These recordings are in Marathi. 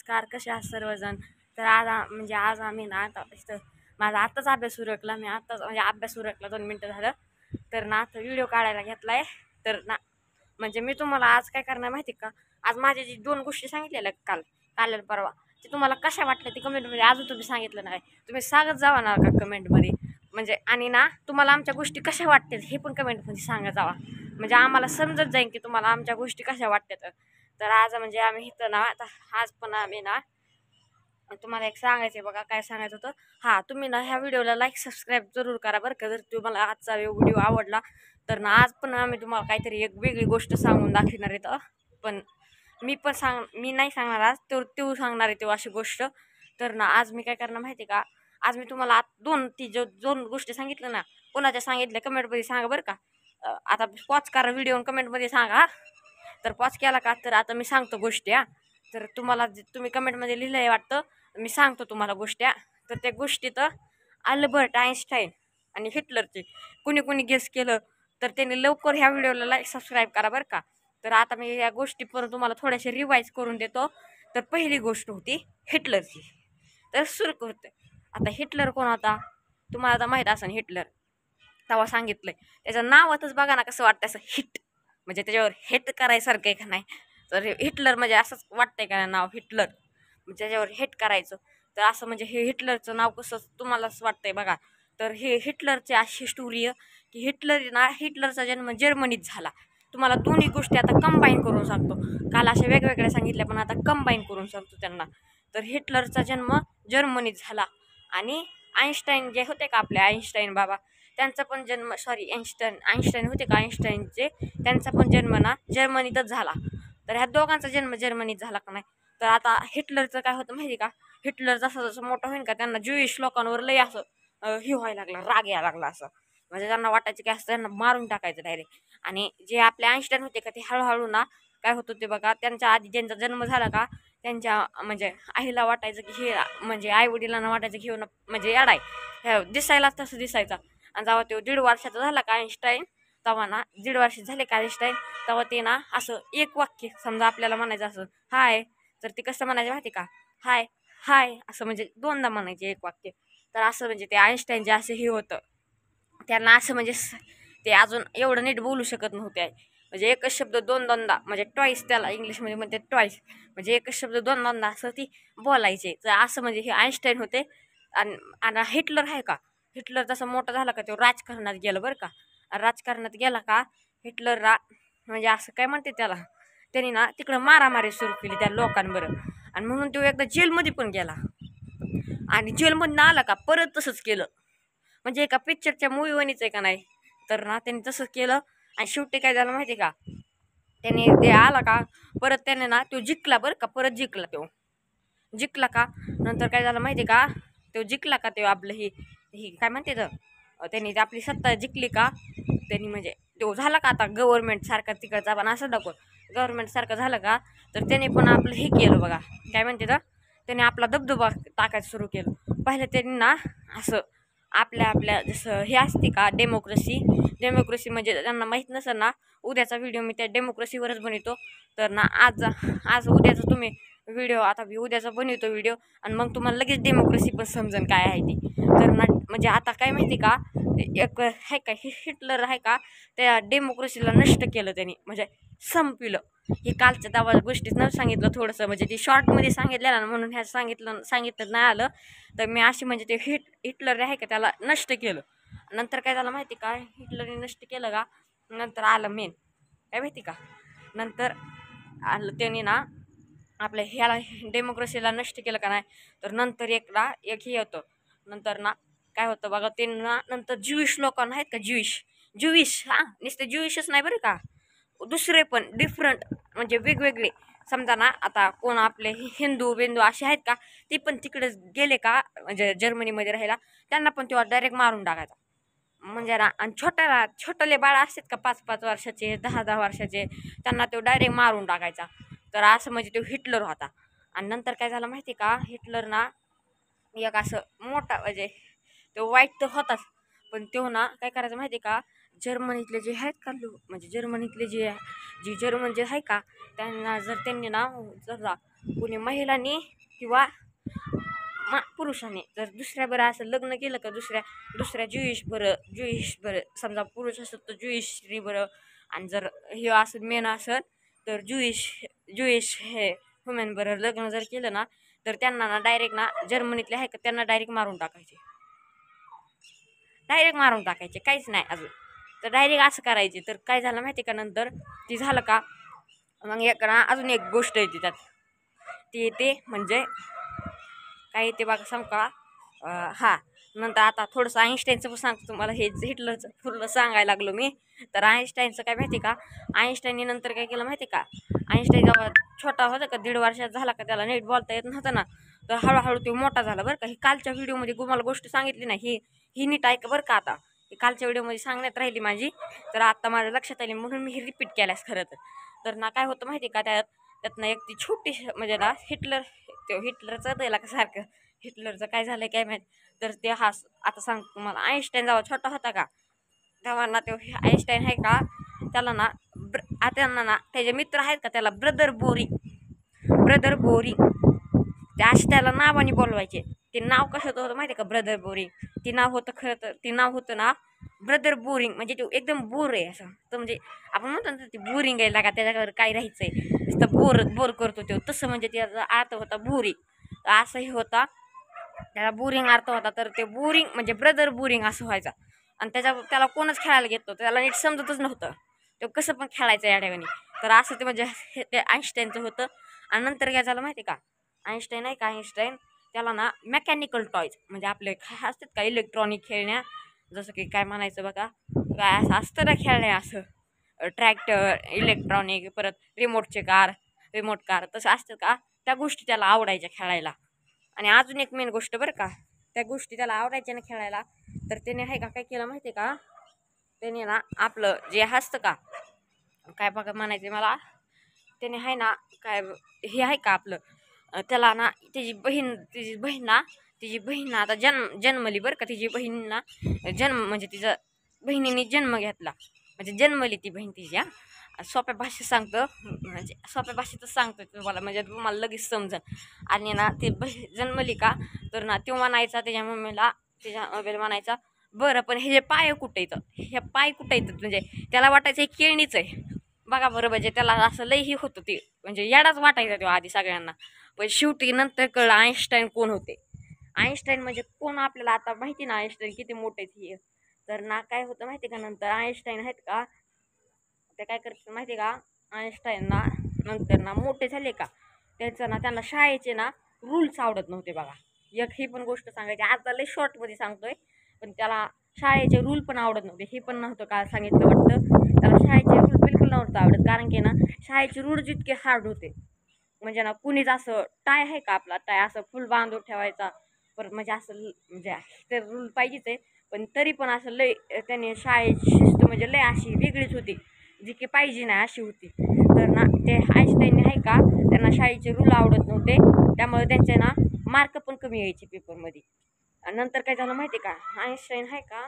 नमस्कार, कसे आहात सर्वजण. तर आज आम्ही ना आता इथं माझा आत्ताच अभ्यास उरकला. मी आत्ताच म्हणजे अभ्यास उरकला 2 मिनटं झालं. तर ना आता व्हिडिओ काढायला घेतलाय. तर ना म्हणजे मी तुम्हाला आज काय करणार माहिती का, आज माझ्या जी 2 गोष्टी सांगितलेल्या काल परवा ते तुम्हाला कशा वाटल्या ते कमेंटमध्ये अजून तुम्ही सांगितलं नाही. तुम्ही सांगत जावा ना का कमेंटमध्ये. म्हणजे आणि ना तुम्हाला आमच्या गोष्टी कशा वाटतात हे पण कमेंटमध्ये सांगत जावा. म्हणजे आम्हाला समजत जाईल की तुम्हाला आमच्या गोष्टी कशा वाटतात. तर आज म्हणजे आम्ही इथं ना आता आज पण आम्ही ना तुम्हाला एक सांगायचं बघा, काय सांगायचं होतं. हां, तुम्ही ना ह्या व्हिडिओला लाईक सबस्क्राईब जरूर करा बरं का. जर तुम्हाला आजचा व्हिडिओ आवडला तर ना आज पण आम्ही तुम्हाला काहीतरी एक वेगळी गोष्ट सांगून दाखवणार आहेत. पण मी नाही सांगणार आज, तो सांगणार आहे अशी गोष्ट. तर ना आज मी काय करणार माहिती का, आज मी तुम्हाला दोन गोष्टी सांगितल्या ना, कोणाच्या सांगितल्या कमेंटमध्ये सांगा बरं का. आता पॉज करा व्हिडिओ कमेंटमध्ये सांगा. तर पॉज केला का तर आता मी सांगतो गोष्टी. तर तुम्हाला तुम्ही कमेंटमध्ये लिहिलंय वाटतं, मी सांगतो तुम्हाला गोष्टी. तर त्या गोष्टीत अल्बर्ट आईन्स्टाईन आणि हिटलरचे कुणी कुणी गेस केलं तर त्यांनी लवकर ह्या व्हिडिओला लाईक सबस्क्राईब करा बरं का. तर आता मी या गोष्टी परत तुम्हाला थोड्याशा रिवाईज करून देतो. तर पहिली गोष्ट होती हिटलरची. तर सुरू करते. आता हिटलर कोण होता तुम्हाला आता माहीत असेल. हिटलर तेव्हा सांगितलंय त्याचं नावातच बघा ना कसं वाटतं, असं हिट म्हणजे त्याच्यावर हेट करायसारखं आहे का नाही. तर हिटलर म्हणजे असंच वाटतंय का नाव हिटलर म्हणजे त्याच्यावर हेट करायचं. तर असं म्हणजे हे हिटलरचं नाव कसं तुम्हालाच वाटतंय बघा. तर हे हिटलरची अशी स्टोरी आहे की हिटलरचा जन्म जर्मनीत झाला. तुम्हाला दोन्ही गोष्टी आता कंबाईन करून सांगतो. काल अशा वेगवेगळ्या सांगितल्या पण आता कंबाईन करून सांगतो त्यांना. तर हिटलरचा जन्म जर्मनीत झाला आणि आईन्स्टाईन जे होते का आपले आईन्स्टाईन बाबा, त्यांचा पण जन्म आईन्स्टाईन होते का आईन्स्टाईनचे, त्यांचा पण जन्म ना जर्मनीतच झाला. तर ह्या दोघांचा जन्म जर्मनीत झाला का नाही. तर आता हिटलरचं काय होतं माहिती का, हिटलर जसं जसं मोठं होईल का त्यांना ज्यूइश लोकांवर लय असं हे व्हायला लागला, राग यायला लागला. असं म्हणजे त्यांना वाटायचं की असं त्यांना मारून टाकायचं डायरेक्ट. आणि जे आपले आईन्स्टाईन होते का ते हळूहळू ना काय होतं ते बघा, त्यांच्या आधी ज्यांचा जन्म झाला का त्यांच्या म्हणजे आईला वाटायचं की हे म्हणजे आई वडिलांना वाटायचं की म्हणजे येडाय, दिसायला तसं दिसायचा. आणि जेव्हा तो 1.5 वर्षाचा झाला का आईन्स्टाईन, तेव्हा ना 1.5 वर्ष झाले का आईन्स्टाईन, तेव्हा ते ना असं एक वाक्य समजा आपल्याला म्हणायचं असं हाय, तर ते कसं म्हणायचं माहिती का, हाय हाय असं म्हणजे 2दा म्हणायचे एक वाक्य. तर असं म्हणजे ते आईन्स्टाईन जे असं हे होतं त्यांना असं म्हणजे ते अजून एवढं नीट बोलू शकत नव्हते. म्हणजे एकच शब्द 2-2दा म्हणजे टॉईस, त्याला इंग्लिशमध्ये म्हणते टॉईस, म्हणजे एकच शब्द 2-2दा असं ती बोलायचे. तर असं म्हणजे हे आईन्स्टाईन होते. आणि हिटलर आहे का, हिटलर जसं मोठा झाला का तो राजकारणात गेला बरं का. राजकारणात गेला का हिटलरला म्हणजे असं काय म्हणते त्याला, त्यांनी ना तिकडं मारामारी सुरू केली त्या लोकांबरोबर. आणि म्हणून तो एकदा जेलमध्ये पण गेला. आणि जेलमधून आला का परत तसंच केलं. म्हणजे एका पिक्चरच्या मूवीवानीच आहे का नाही. तर ना त्यांनी तसंच केलं. आणि शेवटी काय झालं माहिती का, त्याने ते आला का परत त्याने ना तो जिंकला बरं का, परत जिंकला का नंतर काय झालं माहिती का, तो जिंकला का ते आपलं ही काय म्हणते तर त्यांनी आपली सत्ता जिंकली का त्यांनी म्हणजे तो झाला का आता गव्हर्नमेंट सारखा तिकडचा पण असं दाखव गव्हर्नमेंट सारखं झालं का, तर त्याने पण आपलं हे केलं बघा, काय म्हणते तर त्याने आपला दबदबा टाकायचं सुरू केलं. पहिले त्यांनी ना असं आपल्या जसं हे असते का डेमोक्रेसी म्हणजे त्यांना माहीत नसेल ना, उद्याचा व्हिडिओ मी त्या डेमोक्रेसीवरच बनवतो. तर ना आज उद्याचा तुम्ही व्हिडिओ आता उद्याचा बनवतो व्हिडिओ आणि मग तुम्हाला लगेच डेमोक्रेसी पण समजेल काय आहे ती. तर ना म्हणजे आता काय माहिती का, एक आहे का हिटलर आहे का त्या डेमोक्रेसीला नष्ट केलं त्यांनी, म्हणजे संपविलं. हे कालच्या दवा गोष्टीच न सांगितलं थोडंसं, म्हणजे ते शॉर्टमध्ये सांगितलं ना म्हणून ह्या सांगितलं नाही आलं. तर मी अशी म्हणजे ते हिटलर आहे का त्याला नष्ट केलं. नंतर काय झालं माहिती का, हिटलरने नष्ट केलं का नंतर आलं मेन काय माहिती का, नंतर आलं त्यांनी ना आपल्या ह्याला डेमोक्रेसीला नष्ट केलं का नाही. तर नंतर एक हे होतं नंतर ना काय होतं बघा, त्यांना नंतर ज्यूइश लोकांना आहेत का ज्यूइश नुसते ज्यूइशच नाही बरं का, दुसरे पण डिफरंट म्हणजे वेगवेगळे समजा ना आता कोण आपले हिंदू बिंदू असे आहेत का, ते पण तिकडे गेले का म्हणजे जर्मनीमध्ये राहायला, त्यांना पण तेव्हा डायरेक्ट मारून टाकायचा. म्हणजे ना आणि छोटले बाळ असतात का 5-5 वर्षाचे 10-10 वर्षाचे, त्यांना तो डायरेक्ट मारून टाकायचा. तर असं म्हणजे तो हिटलर होता. आणि नंतर काय झालं माहिती का, हिटलर ना एक असं मोठा म्हणजे तो वाईट तर होताच, पण तो ना काय करायचं माहिती का, जर्मनीतले जे आहेत का लोक म्हणजे जर्मनीतले जे जर्मन जे आहे का त्यांना जर त्यांनी ना जर कुणी महिलांनी किंवा पुरुषाने जर दुसऱ्या बरं असं लग्न केलं का दुसऱ्या ज्युईश बरं समजा पुरुष असत तर ज्युईश बरं, आणि जर हे असं मेन असत तर ज्युईश हे ह्युमन बरं लग्न जर केलं ना, तर त्यांना ना डायरेक्ट ना जर्मनीतले आहे का त्यांना डायरेक्ट मारून टाकायचे, काहीच नाही अजून. तर डायरेक्ट असं करायचे. तर काय झालं माहिती का, नंतर ती झालं का मग एक ना अजून एक गोष्ट येते त्यात, ती येते म्हणजे काय येते बघा सांग का. हा, नंतर आता थोडंसं आईन्स्टाईनचं पण सांगतो तुम्हाला. हे हिटलरचं पूर्ण सांगायला लागलो मी. तर आईन्स्टाईनचं काय माहिती का, आईन्स्टाईनने नंतर काय केलं माहिती का, आईन्स्टाईन जेव्हा छोटा होता का 1.5 वर्षात झाला का, त्याला नीट बोलता येत नव्हतं ना, तर हळूहळू तो मोठा झाला बरं का. ही कालच्या व्हिडिओमध्ये तुम्हाला गोष्ट सांगितली नाही, ही नीट ऐका बरं का. आता ही कालच्या व्हिडिओमध्ये सांगण्यात राहिली माझी, तर आता माझ्या लक्षात आली म्हणून मी ही रिपीट केल्यास खरं तर ना काय होतं माहिती का, त्यातनं एक ती छोटी म्हणजे ना हिटलरचं त्याला का सारखं हिटलरचं काय झालंय काय माहित. तर ते आता सांगतो तुम्हाला. आईन्स्टाईन जेव्हा छोटा होता का, तेव्हा ना तो आईन्स्टाईन आहे का, त्याला ना त्यांना ना त्याचे मित्र आहेत का, त्याला ब्रदर बोरिंग ते असे त्याला नावाने बोलवायचे. ते नाव कसं होतं माहिती का, ब्रदर बोरिंग. ते नाव होतं खरं तर, ते नाव होतं ना ब्रदर बोरिंग. म्हणजे तो एकदम बोर आहे असं. तर म्हणजे आपण म्हणतो ना ते बोरिंग आहे लागा, त्याच्यावर काय राहायचंय नुसतं बोर करतो तो, तसं म्हणजे त्याचा अर्थ होता बोरिंग. असंही होता त्याला बोरिंग अर्थ होता. तर ते बोरिंग म्हणजे ब्रदर बोरिंग असं व्हायचा. आणि त्याला कोणच खेळायला घेत नव्हतं, त्याला नीट समजतच नव्हतं तो कसं पण खेळायचं या ठिकाणी. तर असं ते म्हणजे ते आईन्स्टाईनचं होतं. आणि नंतर काय झालं माहिती का, आईन्स्टाईन त्याला ना मेकॅनिकल टॉयज म्हणजे आपले असतात का इलेक्ट्रॉनिक खेळण्या, जसं की काय म्हणायचं बघा, काय असं असतं ना खेळण्या, असं ट्रॅक्टर इलेक्ट्रॉनिक, परत रिमोट कार तसं असतं का, त्या गोष्टी त्याला आवडायच्या खेळायला. आणि अजून एक मेन गोष्ट बरं का, त्या गोष्टी त्याला आवडायच्या ना खेळायला. तर त्याने आहे का काय केलं माहिती का, त्याने ना आपलं जे असतं का काय बघा म्हणायचं मला, त्याने आहे ना काय हे आहे का आपलं, त्याला ना तिची बहीण ना आता जन्मली बरं का. तिची बहीण ना म्हणजे तिचा बहिणीने जन्म घेतला, म्हणजे जन्मली ती बहीण तिची. सोप्या भाषेत सांगतो, म्हणजे सोप्या भाषेतच सांगतो तुम्हाला, म्हणजे तुम्हाला लगेच समजन. आणि ना ते जन्मली का, तर ना तो म्हणायचा त्याच्या मम्मीला म्हणायचा, बरं पण हे जे पाय कुठे येतं, म्हणजे त्याला वाटायचं केळणीच आहे बघा बरं. म्हणजे त्याला असं लयही होतं ते, म्हणजे येडाच वाटायचा तो आधी सगळ्यांना. पण शेवटी नंतर कळलं आईन्स्टाईन कोण होते. आईन्स्टाईन म्हणजे कोण आपल्याला आता माहिती ना, आईन्स्टाईन किती मोठे हे. तर ना काय होतं माहिती का, नंतर आईन्स्टाईन आहेत का, ते काय करतात माहिती का, आईन्स्टाईन ना नंतर ना मोठे झाले का, त्यांना शाळेचे ना रूल्स आवडत नव्हते बघा. एक ही पण गोष्ट सांगायची, आता लय शॉर्टमध्ये सांगतोय. पण त्याला शाळेचे रूल पण आवडत नव्हते. हे पण नव्हतं का सांगितलं वाटतं, त्याला शाळेचे रूल बिलकुल नव्हतं आवडत. कारण की ना शाळेचे रूल जितके हार्ड होते, म्हणजे ना कुणीच असं टाय आहे का आपला टाय असं फुल बांधून ठेवायचा, परत म्हणजे असं म्हणजे ते रूल पाहिजेच आहे. पण तरी पण असं लय त्याने शाळेची शिस्त म्हणजे लय अशी वेगळीच होती, जी की पाहिजे नाही अशी होती. तर ना ते आईन्स्टाईन आहे का, त्यांना शाळेचे रूल आवडत नव्हते, त्यामुळे त्यांचे ना मार्क पण कमी यायचे पेपरमध्ये. आणि नंतर काय झालं माहिती का, आईन्स्टाईन आहे का,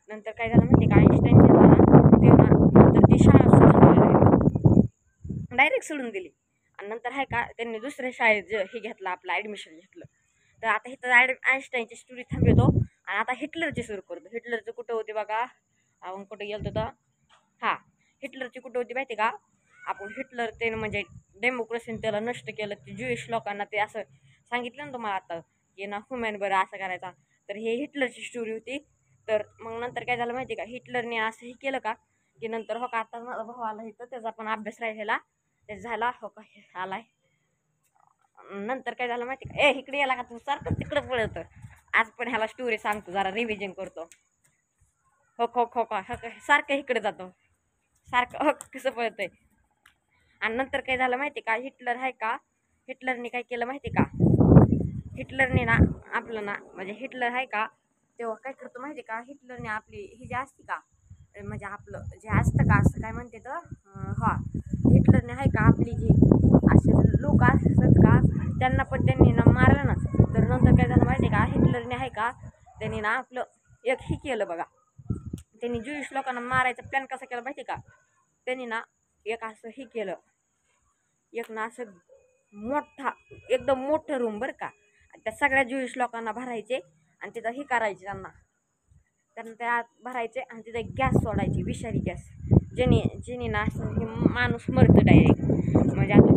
नंतर काय झालं माहिती का, आईन्स्टाईन नंतर ती शाळा डायरेक्ट सोडून दिली. आणि नंतर आहे का त्यांनी दुसऱ्या शाळेत हे घेतलं, आपलं ॲडमिशन घेतलं. तर आता इथं आईन्स्टाईनची स्टोरी थांबवतो आणि आता हिटलरची सुरू करतो. हिटलरचं कुठं होते बघा, आपण कुठे गेलो तर हां, हिटलरची कुठं होती माहिती का, आपण हिटलर ते म्हणजे डेमोक्रेसीने त्याला नष्ट केलं. ते ज्युईश लोकांना ते असं सांगितलं ना तुम्हाला आता, की ना ह्युमन बरं असं करायचा. तर हे हिटलरची स्टोरी होती. तर मग नंतर काय झालं माहिती का, हिटलरने असं हे केलं का, की नंतर हो का आता माझा भाऊ आला इथं, त्याचा पण अभ्यास राहिलेला ते झाला हो का आलाय. नंतर काय झालं माहिती का, इकडे याला का तू सारखं तिकडं पळत. आज पण ह्याला स्टोरी सांगतो, जरा रिव्हिजन करतो. हो का सारखं इकडे जातो, सारखं कसं पळतंय. आणि नंतर काय झालं माहिती का, हिटलर आहे का, हिटलरने काय केलं माहिती का, हिटलरने ना आपलं ना म्हणजे हिटलर आहे का, तेव्हा काय करतो माहिती का, हिटलरने आपली ही जी असते का, म्हणजे आपलं जे असतं का असं काय म्हणते तर हा, हिटलरने आहे का आपली जी असे लोक असतात का, त्यांना पण त्यांनी ना मारलं ना. तर नंतर काय झालं माहिती का, हिटलरने आहे का, त्यांनी ना आपलं एक ही केलं बघा, त्यांनी ज्युईश लोकांना मारायचा प्लॅन कसा केला माहिती का, त्यांनी ना एक असं ही केलं, एक ना असं मोठा एकदम मोठं रूम बरं का. त्या सगळ्या ज्युईश लोकांना भरायचे आणि तिथं हे करायचे त्यांना त्यात भरायचे आणि तिथे गॅस सोडायची विषारी गॅस जेणे ना असं हे माणूस मरतं डायरेक्ट. म्हणजे आता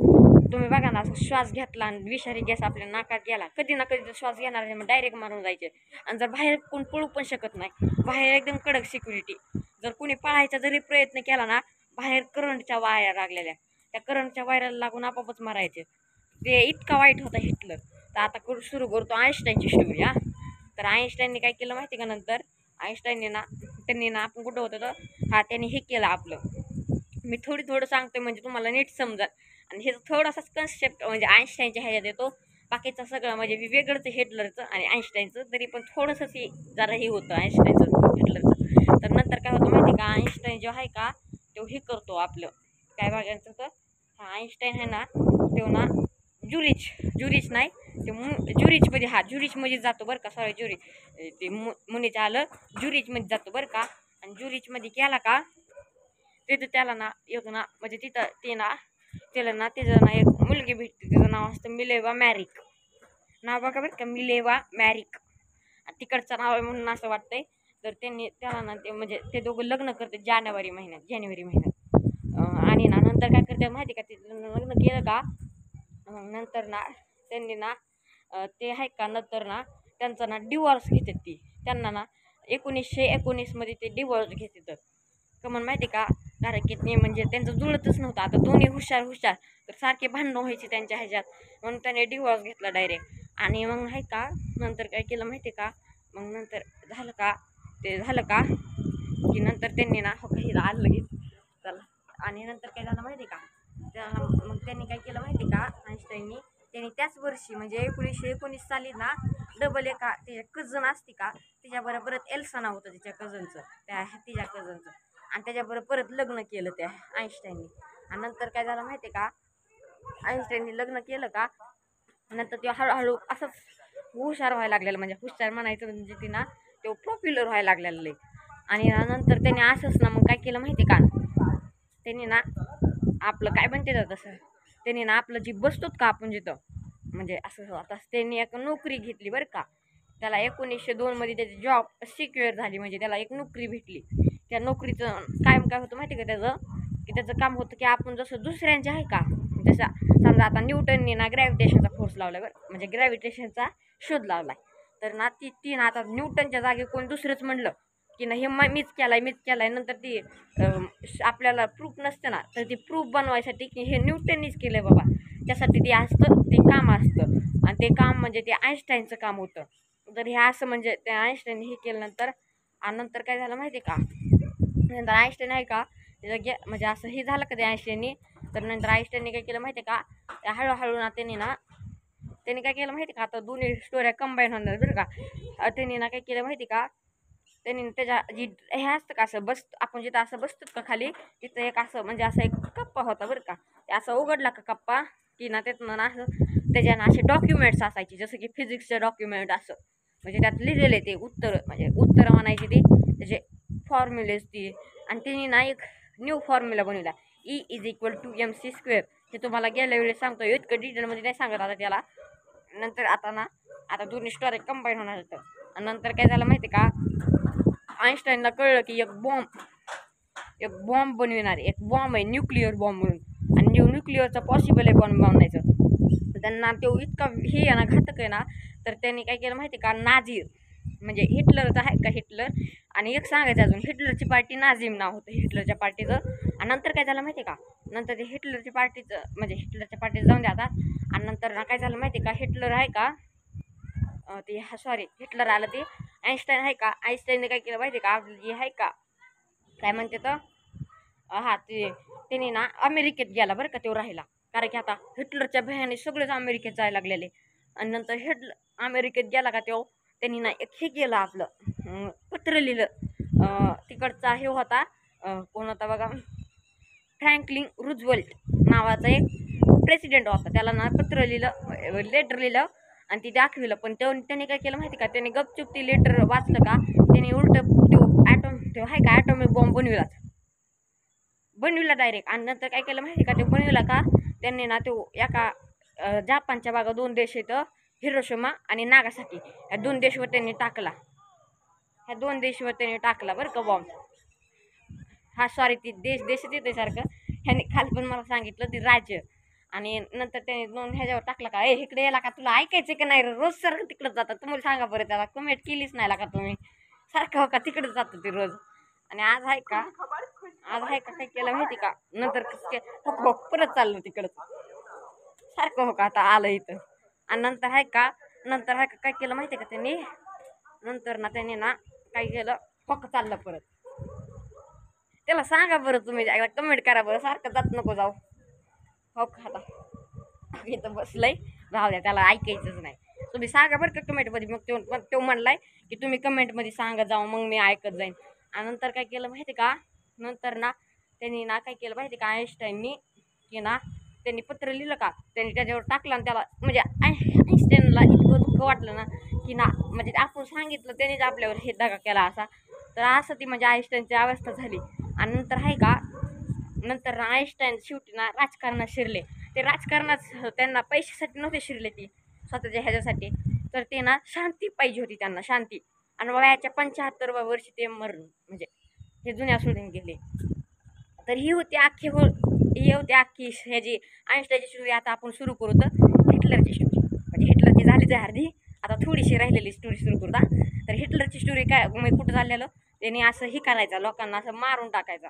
तुम्ही बघा ना असं श्वास घेतला आणि विषारी गॅस आपल्या नाकात गेला कधी ना कधी श्वास घेणार आहे मग डायरेक्ट मारून जायचे. आणि जर बाहेर कोण पळू पण शकत नाही, बाहेर एकदम कडक सिक्युरिटी. जर कोणी पळायचा जरी प्रयत्न केला ना बाहेर करंटच्या वायर लागलेल्या त्या करंटच्या वायरला लागून आपापच मारायचे. ते इतका वाईट होता हिटलर. तर आता सुरू करतो आईन्स्टाईनची स्टोरी. तर आईन्स्टाईनने काय केलं माहिती का, नंतर आईन्स्टाईनने ना त्यांनी ना आपण कुठं होतं तर त्यांनी हे केलं आपलं. मी थोडं सांगतोय म्हणजे तुम्हाला नीट समजा. आणि हे थोडासाच कन्सेप्ट म्हणजे आईन्स्टाईनच्या ह्याच्यात येतो. बाकीचं सगळं म्हणजे वेगळंच हिटलरचं आणि आईन्स्टाईनचं, तरी पण थोडंसं ते जरा हे होतं आईन्स्टाईनचं हिटलरचं. तर नंतर काय होतं माहिती का, आईन्स्टाईन जो आहे का तो हे करतो आपलं काय बघायचं तर आईन्स्टाईन आहे ना तो ना ज्युरिच नाही ते ज्युरिचमध्ये ज्युरिचमध्ये जातो बरं का. सॉरी ते मुनीचं आलं ज्युरिचमध्ये जातो बरं का. आणि ज्युरिचमध्ये केला का तिथं त्याला ना एक ना म्हणजे तिथं ते ना त्याला ना तिचं ना एक मुलगी भेटते. तिचं नाव असतं मिलेवा मॅरिक. नाव बघा बरं का, मिलेवा मॅरिक. तिकडचं नाव आहे म्हणून असं वाटतंय. तर त्याला ना ते म्हणजे ते दोघं लग्न करते जानेवारी महिन्यात. आणि ना नंतर काय करते माहिती का, ते लग्न केलं का नंतर ना त्यांनी ना ते आहे का नंतर ना त्यांचा ना डिवॉर्स घेतात. त्यांना ना 1919 ते डिवॉर्स घेतात. कमन माहिती का, कारण की ते म्हणजे त्यांचं जुळतच नव्हतं. आता दोन्ही हुशार तर सारखे भांडणं व्हायचे त्यांच्या ह्याच्यात, म्हणून त्याने डिवॉर्स घेतला डायरेक्ट. आणि मग आहे का नंतर काय केलं माहिती का, मग नंतर झालं का की नंतर त्यांनी ना हो काही आलं लगेच चला. आणि नंतर काय झालं माहिती का, मग त्यांनी काय केलं माहिती का आईन्स्टाईननी, त्यांनी त्याच वर्षी म्हणजे 1919 साली ना डबल एका तिच्या कझन असते का तिच्याबरोबर परत एल्सा नाव होतं तिच्या कझनचं, तिच्या कझनचं. आणि त्याच्याबरोबर परत लग्न केलं त्या आईन्स्टाईननी. आणि नंतर काय झालं माहिती का, आईन्स्टाईननी लग्न केलं का नंतर ते हळूहळू असंच हुशार व्हायला लागलेलं. म्हणजे हुशार म्हणायचं म्हणजे ती ना तो पॉप्युलर व्हायला लागलेलं. आणि नंतर त्याने असंच ना मग काय केलं माहिती का, त्यांनी ना आपलं काय म्हणते तसं त्यांनी ना आपलं जी बसतोत का आपण जिथं म्हणजे असं आता त्यांनी एक नोकरी घेतली बरं का. त्याला 1902 त्याची जॉब सिक्युअर झाली. म्हणजे त्याला एक नोकरी भेटली. त्या नोकरीचं कायम काय होतं माहिती का त्याचं काम होतं की आपण जसं दुसऱ्यांचे आहे का, जसं समजा आता न्यूटनने ना ग्रॅव्हिटेशनचा फोर्स लावला बरं, म्हणजे ग्रॅव्हिटेशनचा शोध लावलाय. तर ना ती ना आता न्यूटनच्या जागी कोणी दुसरंच म्हणलं की नाही हे मीच केलाय नंतर ती आपल्याला प्रूफ नसतं ना, तर ती प्रूफ बनवायसाठी की हे न्यूटननीच केलंय बाबा, त्यासाठी ते असतं ते काम असतं. आणि ते काम म्हणजे ते आईन्स्टाईनचं काम होतं. तर हे असं म्हणजे त्या आईन्स्टाईन हे केल्यानंतर आणि नंतर काय झालं माहिती का, नंतर आईन्स्टाईन आहे का म्हणजे असं हे झालं का ते आईन्स्टाईननी. तर नंतर आईन्स्टाईनने काय केलं माहिती का, हळूहळू ना त्यांनी काय केलं माहिती का, आता दोन्ही स्टोऱ्या कंबाईन होणार बरं का. त्यांनी ना काय केलं माहिती का, त्यांनी त्याच्या जी हे असतं का असं आपण जिथं असं बसतो का खाली तिथं एक असं म्हणजे असं एक कप्पा होता बरं का. ते असं उघडला का कप्पा की ना त्यातनं ना असं त्याच्यानं असे डॉक्युमेंट्स असायचे जसं की फिजिक्सचे डॉक्युमेंट असं. म्हणजे त्यात लिहिलेले ते उत्तर म्हणायची ती त्याचे फॉर्म्युलेस ती. आणि त्यांनी ना एक न्यू फॉर्म्युला बनवला E=mc². हे तुम्हाला गेल्या वेळेस सांगतो, इतकं डिटेलमध्ये नाही सांगत आता त्याला. नंतर आता दोन्ही स्टोरी कंबाईन होणार होतं. आणि नंतर काय झालं माहिती का, आईन्स्टाईनला कळलं की एक बॉम्ब बनविणार, एक बॉम्ब आहे न्यूक्लिअर बॉम्ब म्हणून. आणि न्यूक्लिअरचा पॉसिबल आहे बॉम्ब बनवायचं. त्यांना तो इतका हे आहे ना घातक आहे ना. तर त्यांनी काय केलं माहिती का, नाझी म्हणजे हिटलरचा आहे का हिटलर. आणि एक सांगायचं अजून, हिटलरची पार्टी नाझीम नाव होतं हिटलरच्या पार्टीचं. आणि नंतर काय झालं माहिती का, नंतर ते हिटलरच्या पार्टीचं जाऊन द्या आता. आणि नंतर काय झालं माहिती का, हिटलर आहे का हिटलर आलं ते आईन्स्टाईन आहे का, आईन्स्टाईनने काय केलं माहिती का, आपलं जे आहे का काय म्हणते तर त्यांनी ना अमेरिकेत गेला बरं का तो राहिला. कारण की आता हिटलरच्या भयाने सगळेच अमेरिकेत जायला लागलेले. आणि नंतर अमेरिकेत गेला का त्यांनी ना एक हे केलं आपलं पत्र लिहिलं. तिकडचा हे होता कोण होता बघा, फ्रँकलिन रूझवेल्ट नावाचा एक प्रेसिडेंट होता. त्याला ना पत्र लिहिलं, लेटर लिहिलं आणि ती दाखविलं. पण त्याने काय केलं माहिती का, त्याने गपचूप ती लेटर वाचलं का, त्याने तो आहे का ॲटॉमिक बॉम्ब बनविला डायरेक्ट. आणि नंतर काय केलं माहिती का, ते बनविला का त्यांनी ना तो एका जापानच्या बागा 2 देश आहेत, हिरोशिमा आणि नागासाकी. ह्या 2 देशावर त्यांनी टाकला. ह्या 2 देशावर त्यांनी टाकला बरं का बॉम्ब. हा सॉरी ती देशात येते सारखं. ह्याने खाली पण मला सांगितलं ती राज्य. आणि नंतर त्याने 2 ह्याच्यावर टाकला का इकडे यायला का तुला ऐकायचं का नाही रोज सारखं तिकडं जातात. तुम्हाला सांगा बरं त्याला कमेंट केलीच नाही का तुम्ही सारखं हो का तिकडे जातं ती रोज. आणि आज आहे का काय केलं माहिती का नंतर हो परत चाललो तिकडं सारखं हो का आता आलं इथं. आणि नंतर आहे का काय केलं माहिती का त्यांनी नंतर ना त्यांनी ना काय केलं फक चाललं परत. त्याला सांगा बरं तुम्ही कमेंट करा बरं सारखं जात नको जाऊ. हो का आता इथं बसलंय राहू द्या त्याला ऐकायचंच नाही. तुम्ही सांगा बरं का कमेंटमध्ये. मग तो म्हणलाय की तुम्ही कमेंटमध्ये सांगा जाऊ मग मी ऐकत जाईन. आणि नंतर काय केलं माहिती का नंतर ना त्यांनी ना काय केलं माहिती का आईन्स्टाईननी की ना त्यांनी पत्र लिहिलं का त्यांनी त्याच्यावर टाकलं आणि त्याला म्हणजे आईन्स्टाईनला इतकं दुःख वाटलं ना की ना म्हणजे आपण सांगितलं त्यांनीच आपल्यावर हे दगा केला असा. तर असं ती म्हणजे आईन्स्टाईनची अवस्था झाली. आणि नंतर आहे का नंतर आईन्स्टाईन शेवटी ना राजकारणात शिरले. ते राजकारणात त्यांना पैशासाठी नव्हते शिरले ती स्वतःच्या ह्याच्यासाठी. तर ते ना शांती पाहिजे होती त्यांना शांती. आणि वयाच्या 75व्या वर्षी ते म्हणजे हे जुन्या सोडून गेले. तर ही होती अख्खी ह्याची आईन्स्टाईनची स्टोरी. आता आपण सुरू करू तर हिटलरची स्टोरी. म्हणजे हिटलरची झाली अर्धी आता थोडीशी राहिलेली स्टोरी सुरू करू. तर हिटलरची स्टोरी काय कुठं झालेलं त्यांनी असं हे करायचं लोकांना असं मारून टाकायचा.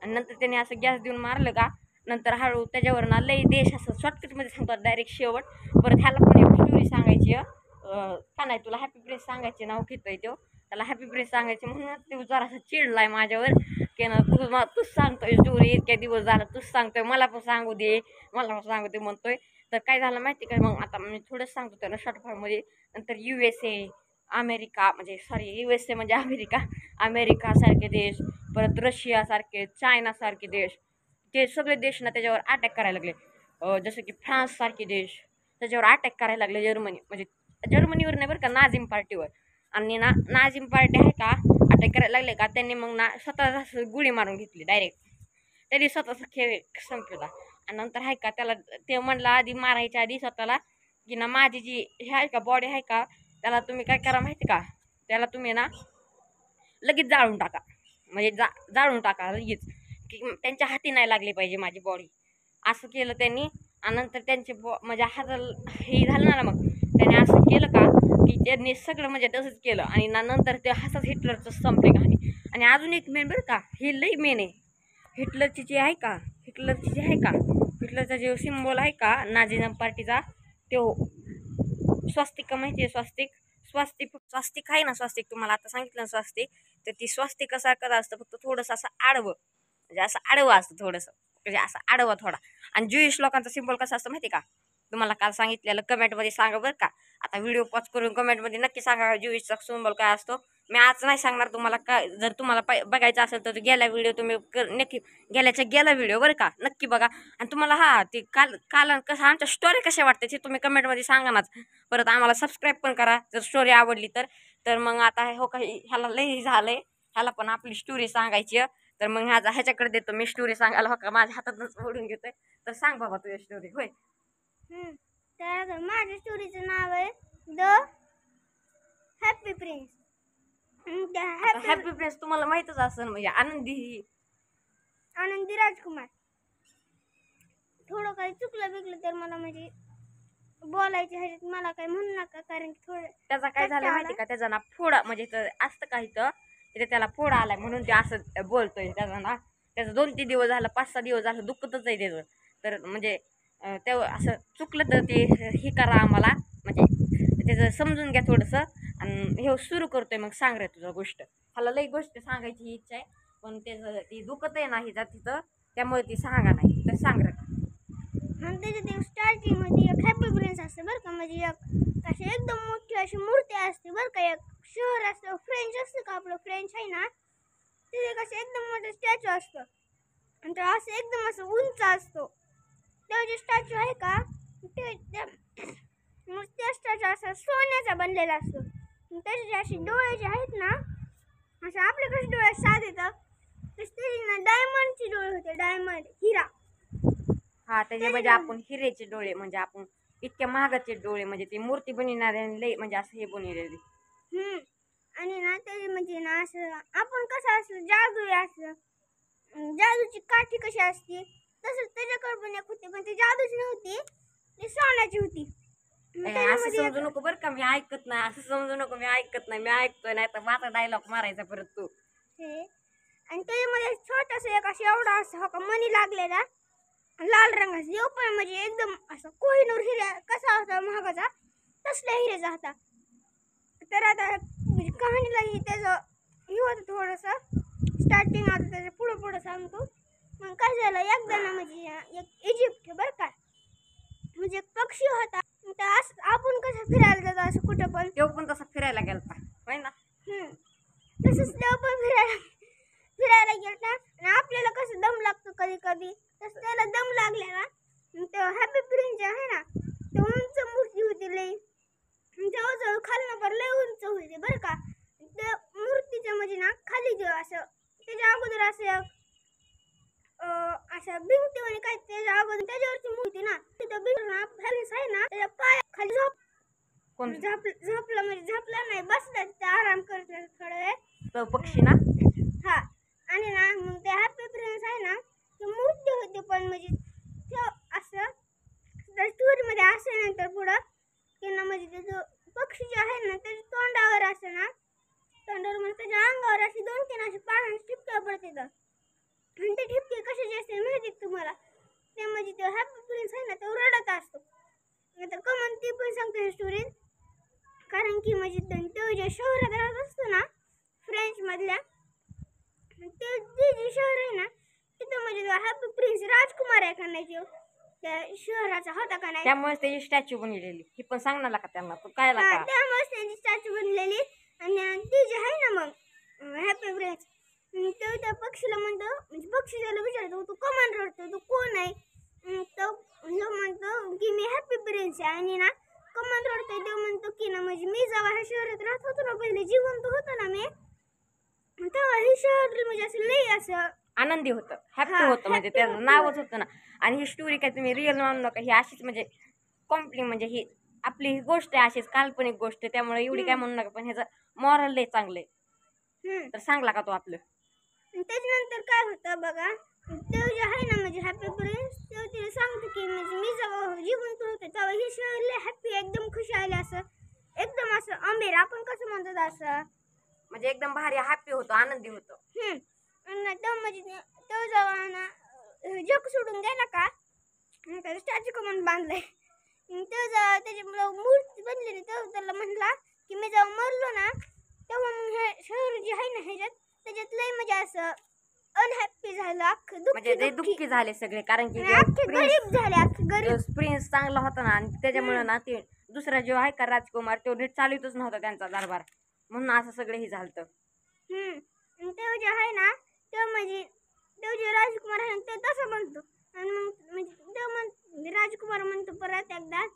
आणि नंतर त्यांनी असं गॅस देऊन मारलं का नंतर हळू त्याच्यावर ना लई देश असं शॉर्टकटमध्ये सांगतात डायरेक्ट शेवट. परत ह्याला पण एक स्टोरी सांगायची का नाही तुला हॅपी प्रेस सांगायचे नाव घेतोय तो त्याला हॅपी प्रेस सांगायचे म्हणून ते जरासा चिडलाय माझ्यावर की ना तूच सांगतोय स्टोरी इतक्या दिवस झाला तूच सांगतोय मला पण सांगू दे म्हणतोय. तर काय झालं माहिती काय मग आता मी थोडंच सांगतो त्याला शॉर्ट फॉर्ममध्ये. नंतर USA अमेरिका म्हणजे USA म्हणजे अमेरिका सारखे देश परत रशिया सारखे चायना सारखे देश ते सगळे देश ना त्याच्यावर अटॅक करायला लागले. जसं की फ्रान्स सारखे देश त्याच्यावर अटॅक करायला लागले. जर्मनी म्हणजे जर्मनीवर नाही बरं का नाझिम पार्टीवर. आणि ना नाझिम पार्टी आहे का अटॅक करायला लागले का त्यांनी मग ना स्वतः गुळी मारून घेतली डायरेक्ट. त्यांनी स्वतःचा खेळ संपला. आणि नंतर आहे का त्याला ते म्हणलं आधी मारायच्या आधी स्वतःला की ना माझी जी हे आहे का बॉडी आहे का त्याला तुम्ही काय करा माहिती का त्याला तुम्ही ना लगेच जाळून टाका. म्हणजे जाळून टाका लगेच की त्यांच्या हाती नाही लागली पाहिजे माझी बॉडी. असं केलं त्यांनी. आणि नंतर त्यांचे म्हणजे हाताला हे झालं ना मग त्याने असं केलं का की त्यांनी सगळं म्हणजे तसंच केलं. आणि नंतर ते हसत हिटलरचं संपले कहाणी. आणि अजून एक मेन बरं का हे लई मेन आहे हिटलरची जी आहे का हिटलरचा जो सिम्बॉल आहे का नाझिझम पार्टीचा तो स्वास्तिक माहिती आहे स्वास्तिक आहे ना स्वास्तिक तुम्हाला आता सांगितलं ना स्वास्तिक. तर ती स्वास्तिकासारखंच असतं फक्त थोडंसं असं आडवं म्हणजे असं आडवं असतं थोडंसं म्हणजे असं आडवं थोडा. आणि ज्यूइश लोकांचा सिम्बॉल कसं असतं माहिती का तुम्हाला काल सांगितलेलं कमेंटमध्ये सांगा बरं का. आता व्हिडिओ पॉज करून कमेंटमध्ये नक्की सांगा ज्यूइशचा सिम्बॉल काय असतो. मी आज नाही सांगणार तुम्हाला काय जर तुम्हाला बघायचं असेल तर गेला व्हिडिओ तुम्ही नक्की गेला व्हिडिओ बरं का नक्की बघा. आणि तुम्हाला ते काल कसं आमच्या स्टोरी कशा वाटते ते तुम्ही कमेंटमध्ये सांगा नाच. परत आम्हाला सबस्क्राईब पण करा जर स्टोरी आवडली तर मग आता हो का ह्याला लई झालंय ह्याला पण आपली स्टोरी सांगायची. तर मग ह्याच्याकडे देतो मी स्टोरी सांगायला हो का माझ्या हातातच ओढून घेतोय. तर सांग बाबा तुझ्या स्टोरी होय. तर माझ्या स्टोरीचं नाव आहे the happy prince. Happy prince तुम्हाला माहितच असेल म्हणजे आनंदी राजकुमार. थोडं काही चुकलं बिकलं तर मला म्हणजे बोलायच्या ह्याच्यात मला काही म्हणू नका कारण की थोडं त्याचा काय झालं माहिती का त्याचा ना फोडा म्हणजे असतं का इथं तिथे त्याला फोडा आलाय म्हणून ते असं बोलतोय. त्याचा ना त्याचं 2-3 दिवस झालं 5-6 दिवस झालं दुखतच आहे त्याचं. तर म्हणजे ते असं चुकलं तर ते हे करा आम्हाला म्हणजे त्याचं समजून घ्या थोडंसं. आणि हे सुरू करतोय मग सांग रे तुझं गोष्ट. ह्याला लई गोष्ट सांगायची इच्छा आहे पण त्याचं ती दुखत आहे ना हिचा तिथं त्यामुळे ती सांगा नाही. तर सांग रे. त्याच्यात स्टार्टिंगमध्ये एक हॅपी प्रिन्स असते बरं का. म्हणजे एक अशी एकदम मोठी अशी मूर्ती असते बरं का. एक शहर असतं फ्रेंच असतं का आपलं फ्रेंच आहे ना तिथे कसं एकदम मोठं स्टॅच्यू असतं. आणि तो असं एकदम असं उंच असतो. तो जो स्टॅच्यू आहे का त्या स्टॅच्यू असा सोन्याचा बनलेला असतो. त्याचे जे असे डोळे जे आहेत ना असं आपले कसे डोळे साध येतं तसे त्याचे ना डायमंडचे डोळे होते डायमंड हिरा. हा त्याचे म्हणजे आपण हिरेचे डोळे म्हणजे आपण इतक्या महागाचे डोळे म्हणजे ती मूर्ती बनवणारे लय म्हणजे असं हे बनवलेली. आणि ना ते म्हणजे ना असं आपण कसं असं जादू आहे असं जादूची काठी कशी असते तसंच त्याच्याकडे पण एक होती पण ती जादूची नव्हती ती सोन्याची होती. मग असं त्याच्यामध्ये समजू नको बरं का मी ऐकत नाही, असं समजू नको मी ऐकत नाही, मी ऐकतोय नाही तर माझा डायलॉग मारायचा परत तू. हे आणि त्याच्यामध्ये छोटासा एक असा एवढा असा हो का मणी लागलेला लाल रंगाचा देव पण म्हणजे एकदम असं कोहिनूर हिरा कसा होता महागाचा तसल्या हिऱ्याचा होता. तर आता म्हणजे कहाणीला त्याचं हे होतं थोडंसं स्टार्टिंग आता त्याच्या पुढं पुढं सांगतो. मग काय झालं एकदा ना म्हणजे एक इजिप्त बरं का म्हणजे एक पक्षी होता. तर असं आपण कसं फिरायला जातो असं कुठं पण तो पण तसा फिरायला गेलता होय ना. तसंच तेव्हा पण फिरायला गेलता आणि आपल्याला कसं दम लागतो कधी कधी तसं त्याला दम लागलेला. तो हॅपी प्रिन्स आहे ना तो उंच मूर्ती होती लई जवळजवळ खालनं पर लई उंच होती बरं का. त्या मूर्तीच्या म्हणजे ना खाली जो असं त्याच्या अगोदर असं असं भिंती आणि काय त्याच्या अगोदर त्याच्यावरची मूर्ती ना तिथं भिंत आहे ना त्याच्या पाया खाली कोण झोपला म्हणजे झोपला नाही बसला तिथं आराम करत थोडा वेळ. तो पक्षी ना. हा आणि ना मग ते हॅपी प्रिन्स आहे ना ते मूर्ती होती पण म्हणजे ते असं स्टोरीमध्ये असं नंतर पुढं की ना म्हणजे त्याचं पक्षी जे आहे ना त्याच्या तोंडावर असं ना तोंडावर म्हणजे त्याच्या अंगावर अशी 2-3 अशी पाण्याची ठिपक्या पडतात आणि ते ठिपके कशाचे असते माहिती तुम्हाला ते म्हणजे ते हॅपी प्रिन्स आहे ना तो रडत असतो. आता कमन ती पण सांगते स्टोरी कारण की म्हणजे तो जे शहरात राहत असतो ना फ्रेंच मधल्या ते जे शहर आहे ना तिथं म्हणजे हॅपी प्रिन्स राजकुमार आहे का नाही त्या शहराचा होता का नाही त्यामुळे त्याची स्टॅच्यू बनवलेली ही पण सांग ना का त्यांना तू काय हा का. त्यामुळे त्यांची स्टॅच्यू बनलेली आणि ती जी आहे ना मग हॅपी प्रिन्स तो त्या पक्षीला म्हणतो म्हणजे पक्षी त्याला विचारतो तू कमान रडतो तू कोण आहे तो म्हणतो की मी हॅपी प्रिन्स आहे आणि ना कमान रडतोय तो म्हणतो की ना म्हणजे मी जेव्हा ह्या शहरात राहत होतो ना पहिले जिवंत होतो ना मी तेव्हा हे शहर म्हणजे असं लई असं आनंदी होतं हॅपी होतं म्हणजे त्याचं नावच होतं ना. आणि ही स्टोरी काय तुम्ही रिअल मानू नका ही अशीच म्हणजे कॉम्प्ली म्हणजे ही आपली ही गोष्ट आहे अशीच काल्पनिक गोष्ट त्यामुळे एवढी काय म्हणू नका पण ह्याचं मॉरल लय चांगलं आहे. तर सांगला का तो आपलं त्याच्यानंतर काय होतं बघा तो जे आहे ना म्हणजे हॅपी प्रिन्स तो तिला सांगतो की म्हणजे मी जेव्हा जिवंत होतो तेव्हा हे शहर लय हॅपी एकदम खुशाल असं एकदम असं आंबेर आपण कसं म्हणतो असं म्हणजे एकदम भारी हॅपी होतो आनंदी होतो. आणि तो म्हणजे तो जेव्हा ना जग सोडून गेला का त्याला स्टॅच्यू कमन बांधलाय तो जेव्हा त्याची मूर्ती बनलेली तेव्हा त्याला म्हणला की मी जेव्हा मरलो ना तेव्हा मग हे शहर जे आहे ना ह्याच्यात त्याच्यात लय म्हणजे असं अनहॅप्पी झालं अख्खं म्हणजे दुःखी झाले सगळे कारण की अख्खे गरीब झाले अख्खे गरीब प्रिन्स चांगला होता ना आणि त्याच्यामुळे ना ते दुसरा जो आहे का राजकुमार तो नीट चालतच नव्हता त्यांचा दरबार म्हणून असं सगळं हे झालं. आणि तो जे आहे ना तो म्हणजे तो जे राजकुमार आहे तो तसं म्हणतो आणि मग म्हणजे तो राजकुमार म्हणतो परत एकदा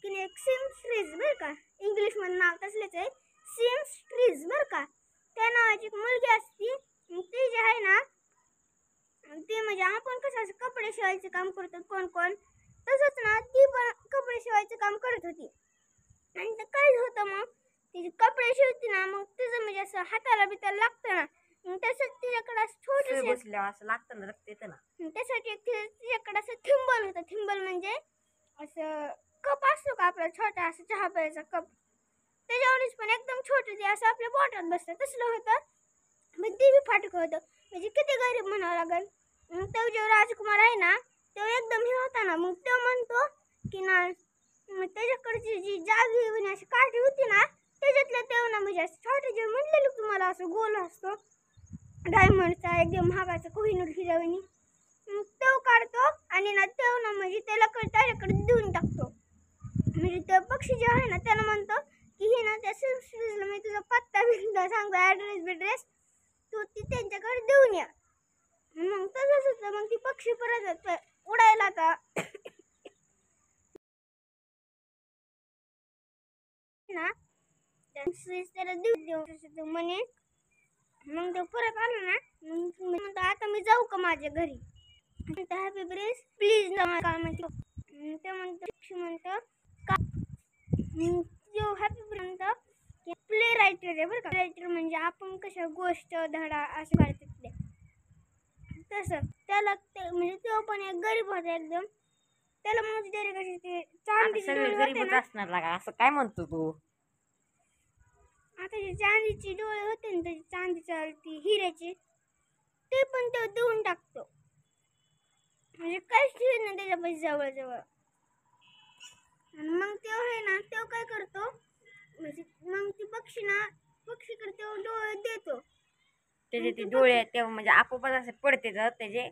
की एक सिम्स्ट्रीज बरं का इंग्लिश मध्ये नाव तसलेच आहे सिम्स्ट्रीज बरं का त्या नावाची एक मुलगी असती ती जी आहे ना ती म्हणजे आपण कसं असं कपडे शिवायचं काम करतो कोण कोण तसंच ना ती पण कपडे शिवायचं काम करत होती. आणि ते काय होतं मग तिचे कपडे शिवते ना मग तिचं म्हणजे असं हाताला बिताला लागतं ना मग तसंच तिच्याकडे असं छोटंसं असं लागतं ना रक्त येतं ना त्यासाठी तिच्याकडे असं थिंबल होतं थिंबल म्हणजे असं कप असतो का आपला छोटा असं चहा प्यायचा कप त्याच्यावरच पण एकदम छोटं ते असं आपल्या पोटात बसतं तसलं होतं मग ते बी फाटकं होतं म्हणजे किती गरीब म्हणावं लागेल. मग तो जो राजकुमार आहे ना तो एकदम हे होता ना मग तो म्हणतो की ना त्याच्याकडची जी जागी अशी काठी होती ना त्याच्यातलं तेव्हा ना म्हणजे असं छोटे जे म्हणलेलं तुम्हाला असं गोल असतो डायमंडचा एकदम महागाचा कोहिनूर हिरवणी मग तो काढतो आणि ना तो ना म्हणजे त्याला त्याच्याकडे देऊन टाकतो. म्हणजे तो पक्षी जे आहे ना त्याला म्हणतो की हे ना त्या सिम्स्ट्रीजला मी तुझा पत्ता बिंदा सांगतो ॲड्रेस बिड्रेस तू ती त्यांच्याकडे देऊन या. मग तसंच होतं मग ती पक्षी परत उडायला आता ना त्याला देऊ म्हणे मग तो परत आला ना मग म्हणतो आता मी जाऊ का माझ्या घरी हॅपी प्रिन्स प्लीज काय म्हणतो ते म्हणतो पक्षी म्हणतो का जो हॅपी प्रिन्स म्हणतो प्ले रायटर आहे बरं का. रायटर म्हणजे आपण कशा गोष्ट धडा असं काढतात ते तसं त्याला म्हणजे तो पण एक गरीब होता एकदम. त्याला म्हणत तरी कशी ते चांदीचे डोळे होते गरीबच ना. असणार लागा असं काय म्हणतो तू. आता जे चांदीचे डोळे होते ना त्याची चांदीच्या ती हिऱ्याची ते पण तो देऊन टाकतो. म्हणजे काहीच ठेवत नाही त्याच्यापाशी जवळ. आणि मग तो आहे ना तो काय करतो म्हणजे मग ती पक्षीकडे तो डोळे देतो. त्याचे ते डोळे आहेत ते म्हणजे आपोआपच असे पडते तर त्याचे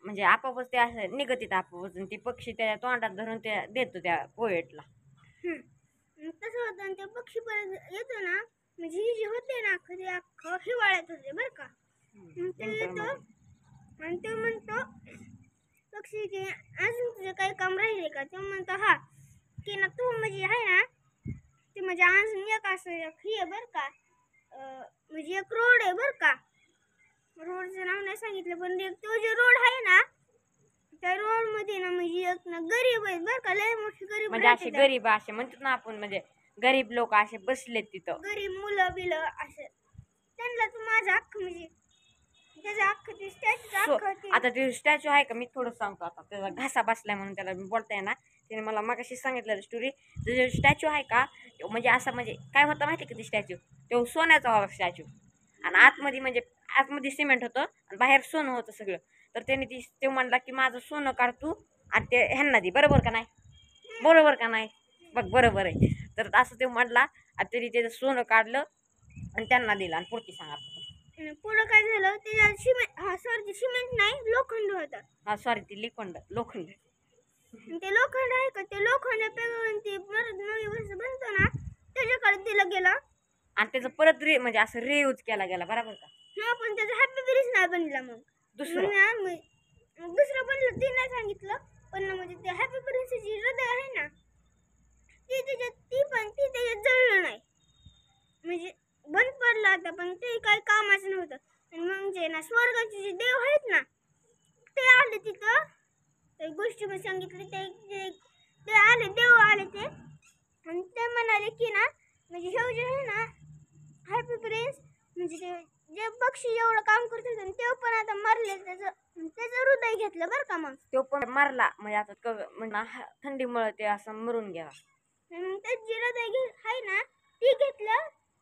म्हणजे आपोआपच ते असं निगतीत आपोआपच ती पक्षी त्या तोंडात धरून ते देतो त्या पोएटला. तसं होतं आणि ते पक्षी परत येतो ना म्हणजे ही जी होते ना अख्खं हिवाळ्यात होते बरं का. ते येतो आणि ते म्हणतो पक्षी की अजून तुझं काही काम राहिले का. ते म्हणतो हा की ना तू म्हणजे आहे ना ते म्हणजे अजून एक असं एक हे बरं का म्हणजे एक रोड आहे बरं का. रोडचं नाव नाही सांगितलं पण तो जो रोड आहे ना त्या रोड मध्ये ना म्हणजे एक ना गरीब आहेत बरं का. लय मोठी गरीब म्हणजे असे गरीब असे म्हणतात ना आपण म्हणजे गरीब लोक असे बसलेत तिथं. गरीब मुलं बिलं असं त्यांना तू माझं अख्खं म्हणजे त्याचं अख्खं ते स्टॅच्यू आता ते स्टॅच्यू आहे का मी थोडं सांगतो. आता त्याचा घासा बसलाय म्हणून त्याला बोलताय ना त्याने मला मागाशी सांगितलं स्टोरी. जो स्टॅच्यू आहे का म्हणजे असं म्हणजे काय होतं माहिती का ते स्टॅच्यू तो सोन्याचा होता स्टॅच्यू आणि आतमध्ये म्हणजे आतमध्ये सिमेंट होतं आणि बाहेर सोनं होतं सगळं. तर त्याने ते म्हणला की माझं सोनं काढ तू आणि ते ह्यांना दे. बरोबर का नाही. बरोबर का नाही बघ बरोबर आहे. तर असं ते म्हणला आणि त्यांनी त्याचं सोनं काढलं आणि त्यांना दिलं. आणि पुढची सांगा पुढं काय झालं त्याच्यात सिमेंट नाही लोखंड होतं. हा सॉरी ते लोखंड ते लोखंड आहे का ते लोखंड पेगळून ते नवी वर्ष बनतो ना त्याच्याकडे दिलं गेलं आणि त्याचं परत म्हणजे असं रियूज केला गेला. बरोबर का. हा पण त्याचा हॅपी ब्रिज नाही बनला. मग दुसरं बनलं ते नाही सांगितलं पण म्हणजे ते हॅपी ब्रिजची हृदय आहे ना त्याच्यात जळलं नाही म्हणजे बंद पडलं आता पण ते काही कामाचं नव्हतं. आणि मग जे ना स्वर्गाचे जे देव आहेत ना ते आले तिथं त्या गोष्टी मी सांगितली ते आले देव आले ते आणि ते म्हणाले की ना म्हणजे हे जे आहे ना हॅपी प्रिन्स म्हणजे ते जे पक्षी एवढं काम करत होते ते पण आता मरले. त्याचं हृदय घेतलं बरं का. मग तो पण मरला म्हणजे आता म्हणजे थंडीमुळे ते असं मरून गेला. त्याची हृदय आहे ना ती घेतलं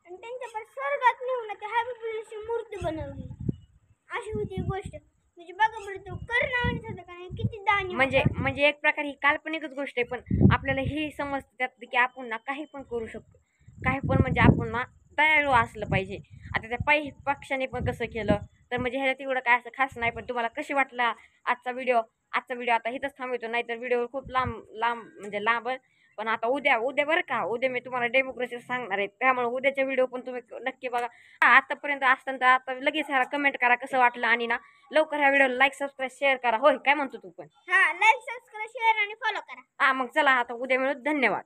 आणि त्यांच्या स्वर्गात नेऊन त्या हॅपी प्रिन्सची मूर्ती बनवली. अशी होती गोष्ट. म्हणजे बघा बरं तो कर्णावरच होता का नाही किती दानी म्हणजे एक प्रकारे ही काल्पनिकच गोष्ट आहे पण आपल्याला हे समजतं त्यात की आपण ना काही पण करू शकतो. काही पण म्हणजे आपण ना दयाळू असलं पाहिजे. आता त्या पक्षाने पण कसं केलं तर म्हणजे ह्याच्यात एवढं काय असं खास नाही. पण तुम्हाला कशी वाटला आजचा व्हिडिओ आता इथंच थांबवतो. नाहीतर व्हिडिओ खूप लांब म्हणजे लांब. पण आता उद्या बरं का उद्या मी तुम्हाला डेमोक्रेसी सांगणार आहे. त्यामुळे उद्याच्या व्हिडिओ पण तुम्ही नक्की बघा. आतापर्यंत असताना आता लगेच ह्याला कमेंट करा कसं वाटलं आणि ना लवकर ह्या व्हिडिओला लाईक सबस्क्राईब शेअर करा. होय काय म्हणतो तू पण. लाईक सबस्क्राईब शेअर आणि फॉलो करा. मग चला आता उद्या मिळू. धन्यवाद.